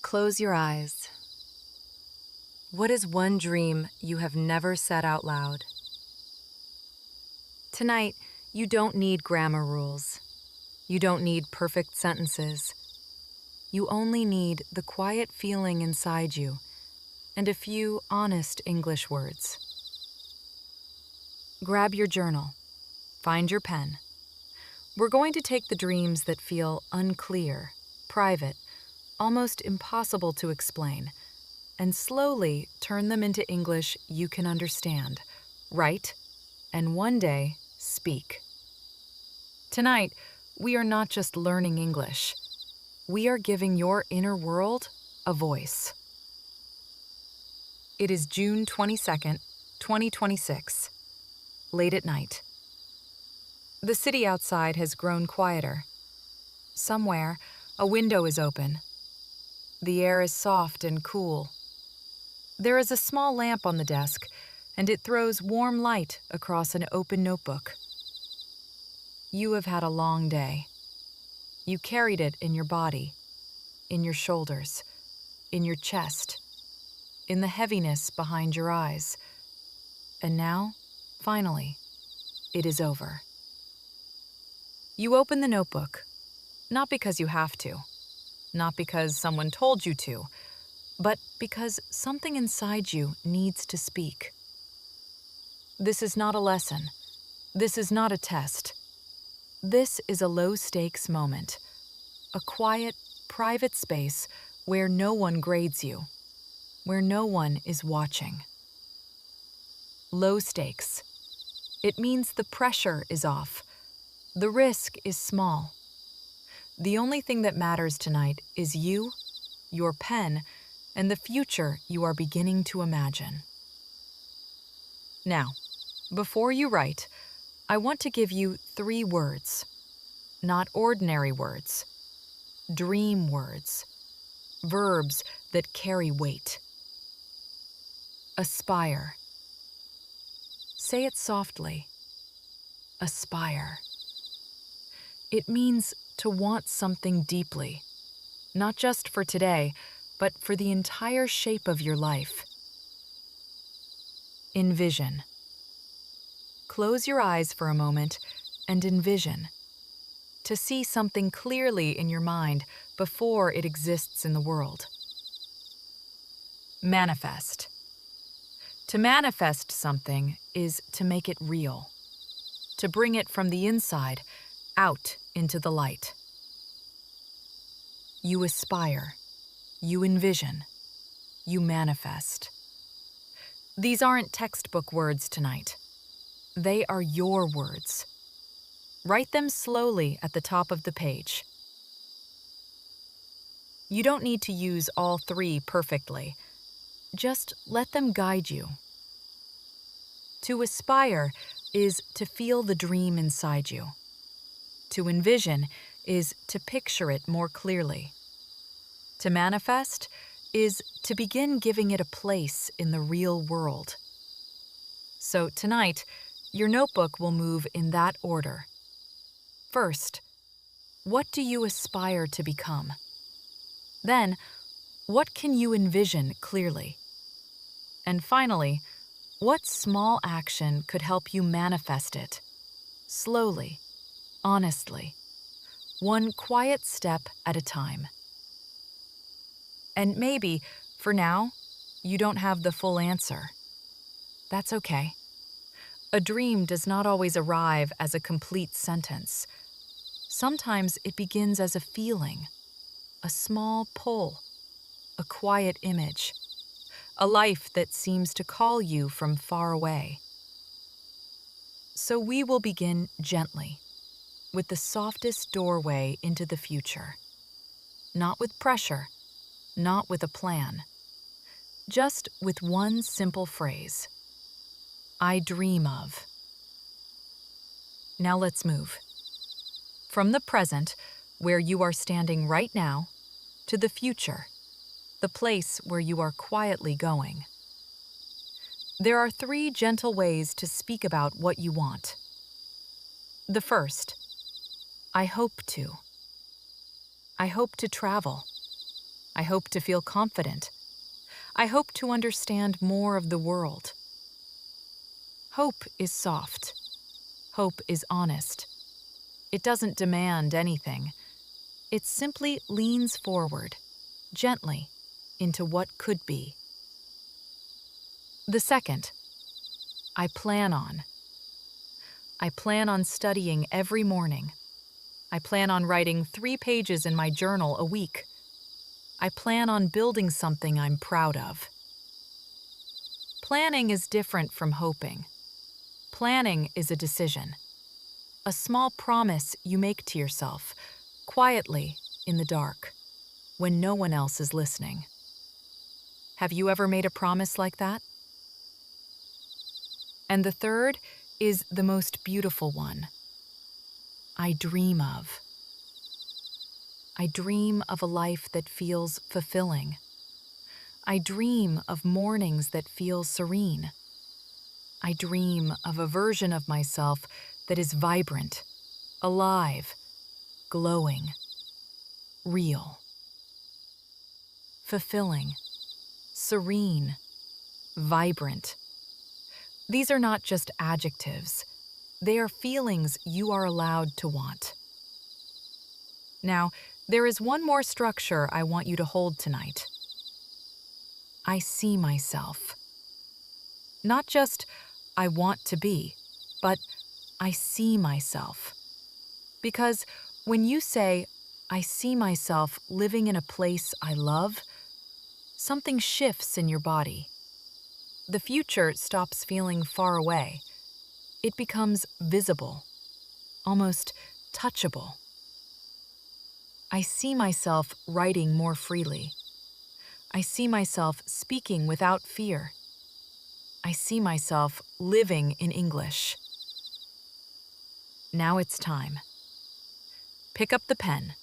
Close your eyes. What is one dream you have never said out loud? Tonight, you don't need grammar rules. You don't need perfect sentences. You only need the quiet feeling inside you and a few honest English words. Grab your journal. Find your pen. We're going to take the dreams that feel unclear, private, almost impossible to explain, and slowly turn them into English you can understand, write, and one day speak. Tonight, we are not just learning English. We are giving your inner world a voice. It is June 22nd, 2026, late at night. The city outside has grown quieter. Somewhere, a window is open. The air is soft and cool. There is a small lamp on the desk, and it throws warm light across an open notebook. You have had a long day. You carried it in your body, in your shoulders, in your chest, in the heaviness behind your eyes. And now, finally, it is over. You open the notebook, not because you have to, not because someone told you to, but because something inside you needs to speak. This is not a lesson. This is not a test. This is a low-stakes moment, a quiet, private space where no one grades you, where no one is watching. Low stakes. It means the pressure is off. The risk is small. The only thing that matters tonight is you, your pen, and the future you are beginning to imagine. Now, before you write, I want to give you 3 words. Not ordinary words. Dream words. Verbs that carry weight. Aspire. Say it softly. Aspire. It means to want something deeply, not just for today, but for the entire shape of your life. Envision. Close your eyes for a moment and envision. To see something clearly in your mind before it exists in the world. Manifest. To manifest something is to make it real. To bring it from the inside out into the light. You aspire. You envision. You manifest. These aren't textbook words tonight. They are your words. Write them slowly at the top of the page. You don't need to use all 3 perfectly. Just let them guide you. To aspire is to feel the dream inside you. To envision is to picture it more clearly. To manifest is to begin giving it a place in the real world. So tonight, your notebook will move in that order. First, what do you aspire to become? Then, what can you envision clearly? And finally, what small action could help you manifest it? Slowly, honestly, one quiet step at a time. And maybe, for now, you don't have the full answer. That's okay. A dream does not always arrive as a complete sentence. Sometimes it begins as a feeling, a small pull, a quiet image, a life that seems to call you from far away. So we will begin gently, with the softest doorway into the future. Not with pressure, not with a plan. Just with one simple phrase. I dream of. Now let's move. From the present, where you are standing right now, to the future, the place where you are quietly going. There are 3 gentle ways to speak about what you want. The first, I hope to. I hope to travel. I hope to feel confident. I hope to understand more of the world. Hope is soft. Hope is honest. It doesn't demand anything. It simply leans forward, gently, into what could be. The second, I plan on. I plan on studying every morning. I plan on writing 3 pages in my journal a week. I plan on building something I'm proud of. Planning is different from hoping. Planning is a decision, a small promise you make to yourself, quietly, in the dark, when no one else is listening. Have you ever made a promise like that? And the third is the most beautiful one. I dream of. I dream of a life that feels fulfilling. I dream of mornings that feel serene. I dream of a version of myself that is vibrant, alive, glowing, real, fulfilling, serene, vibrant. These are not just adjectives. They are feelings you are allowed to want. Now, there is one more structure I want you to hold tonight. I see myself. Not just I want to be, but I see myself. Because when you say, I see myself living in a place I love, something shifts in your body. The future stops feeling far away. It becomes visible, almost touchable. I see myself writing more freely. I see myself speaking without fear. I see myself living in English. Now it's time. Pick up the pen.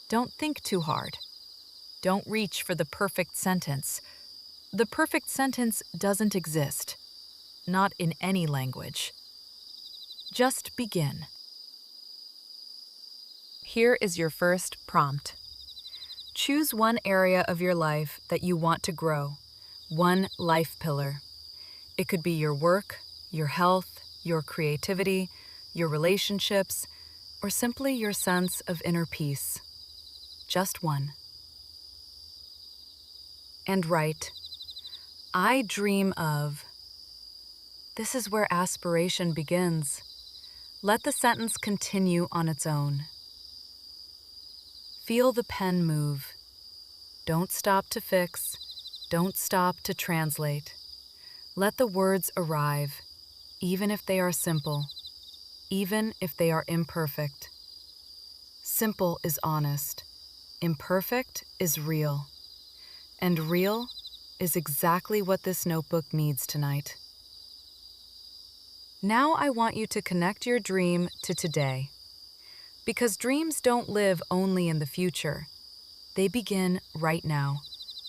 Don't think too hard. Don't reach for the perfect sentence. The perfect sentence doesn't exist, not in any language. Just begin. Here is your first prompt. Choose one area of your life that you want to grow, one life pillar. It could be your work, your health, your creativity, your relationships, or simply your sense of inner peace. Just one. And write, I dream of. This is where aspiration begins. Let the sentence continue on its own. Feel the pen move. Don't stop to fix. Don't stop to translate. Let the words arrive, even if they are simple, even if they are imperfect. Simple is honest. Imperfect is real. And real is exactly what this notebook needs tonight. Now I want you to connect your dream to today. Because dreams don't live only in the future. They begin right now,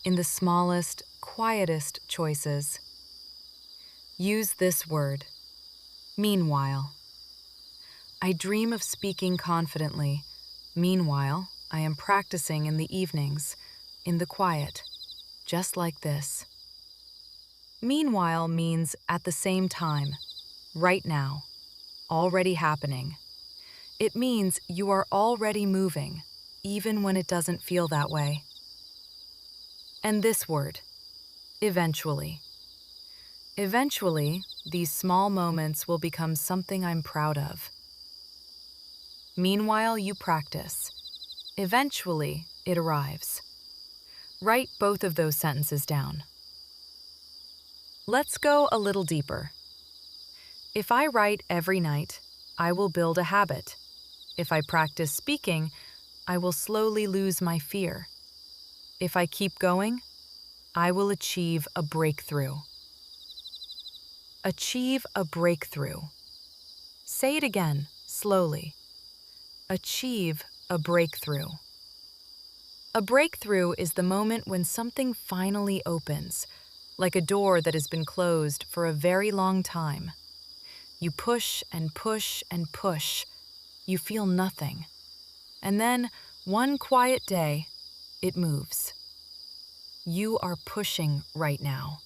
in the smallest, quietest choices. Use this word, meanwhile. I dream of speaking confidently. Meanwhile, I am practicing in the evenings, in the quiet, just like this. Meanwhile means at the same time, right now, already happening. It means you are already moving, even when it doesn't feel that way. And this word, eventually. Eventually, these small moments will become something I'm proud of. Meanwhile, you practice. Eventually, it arrives. Write both of those sentences down. Let's go a little deeper. If I write every night, I will build a habit. If I practice speaking, I will slowly lose my fear. If I keep going, I will achieve a breakthrough. Achieve a breakthrough. Say it again, slowly. Achieve a breakthrough. A breakthrough is the moment when something finally opens, like a door that has been closed for a very long time. You push and push and push. You feel nothing. And then, one quiet day, it moves. You are pushing right now,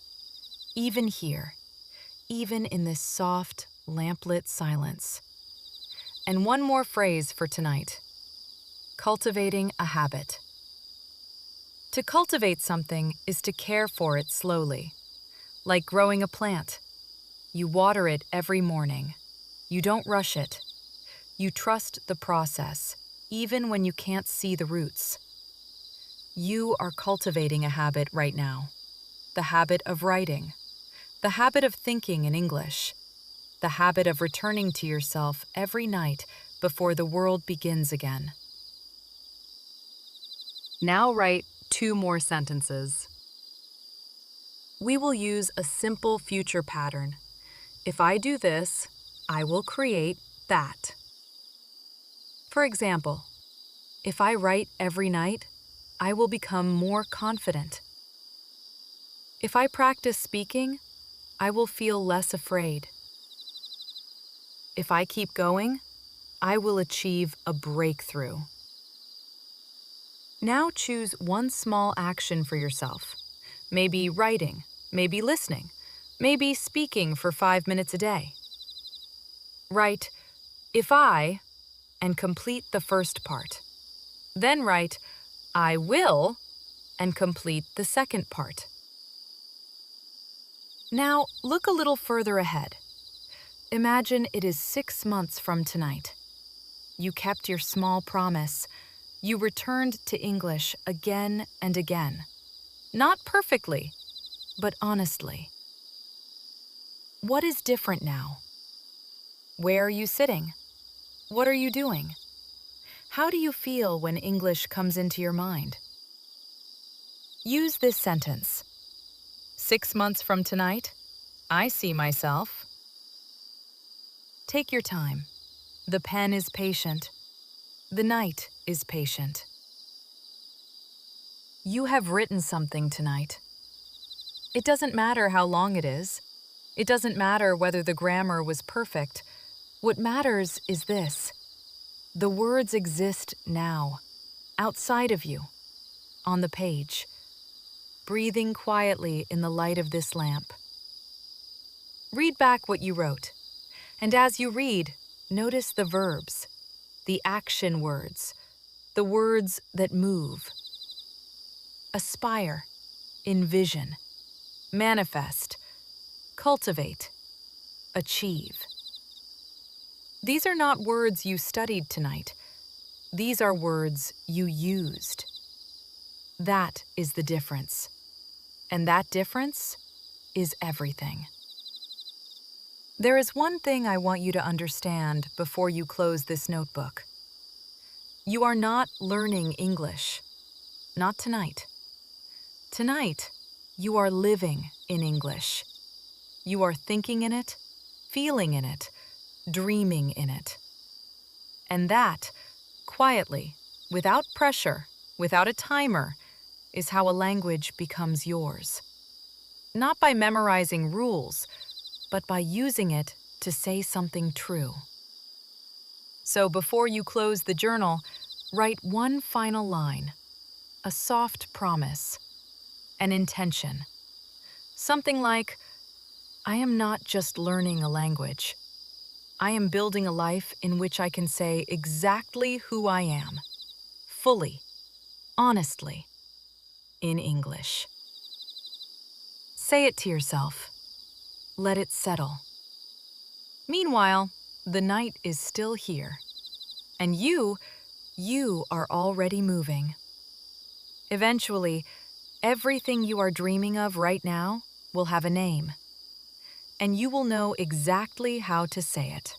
even here, even in this soft, lamplit silence. And one more phrase for tonight: cultivating a habit. To cultivate something is to care for it slowly, like growing a plant. You water it every morning. You don't rush it. You trust the process, even when you can't see the roots. You are cultivating a habit right now. The habit of writing. The habit of thinking in English. The habit of returning to yourself every night before the world begins again. Now write 2 more sentences. We will use a simple future pattern. If I do this, I will create that. For example, if I write every night, I will become more confident. If I practice speaking, I will feel less afraid. If I keep going, I will achieve a breakthrough. Now choose one small action for yourself. Maybe writing, maybe listening, maybe speaking for 5 minutes a day. Write, if I, and complete the first part. Then write, I will, and complete the second part. Now look a little further ahead. Imagine it is 6 months from tonight. You kept your small promise. You returned to English again and again. Not perfectly, but honestly. What is different now? Where are you sitting? What are you doing? How do you feel when English comes into your mind? Use this sentence. 6 months from tonight, I see myself. Take your time. The pen is patient. The night is patient. You have written something tonight. It doesn't matter how long it is. It doesn't matter whether the grammar was perfect. What matters is this: the words exist now, outside of you, on the page, breathing quietly in the light of this lamp. Read back what you wrote, and as you read, notice the verbs, the action words, the words that move. Aspire, envision, manifest, cultivate, achieve. These are not words you studied tonight. These are words you used. That is the difference. And that difference is everything. There is one thing I want you to understand before you close this notebook. You are not learning English. Not tonight. Tonight, you are living in English. You are thinking in it, feeling in it, dreaming in it. And that, quietly, without pressure, without a timer, is how a language becomes yours. Not by memorizing rules, but by using it to say something true. So before you close the journal, write one final line, a soft promise, an intention. Something like, I am not just learning a language. I am building a life in which I can say exactly who I am, fully, honestly, in English. Say it to yourself. Let it settle. Meanwhile, the night is still here, and you are already moving. Eventually, everything you are dreaming of right now will have a name, and you will know exactly how to say it.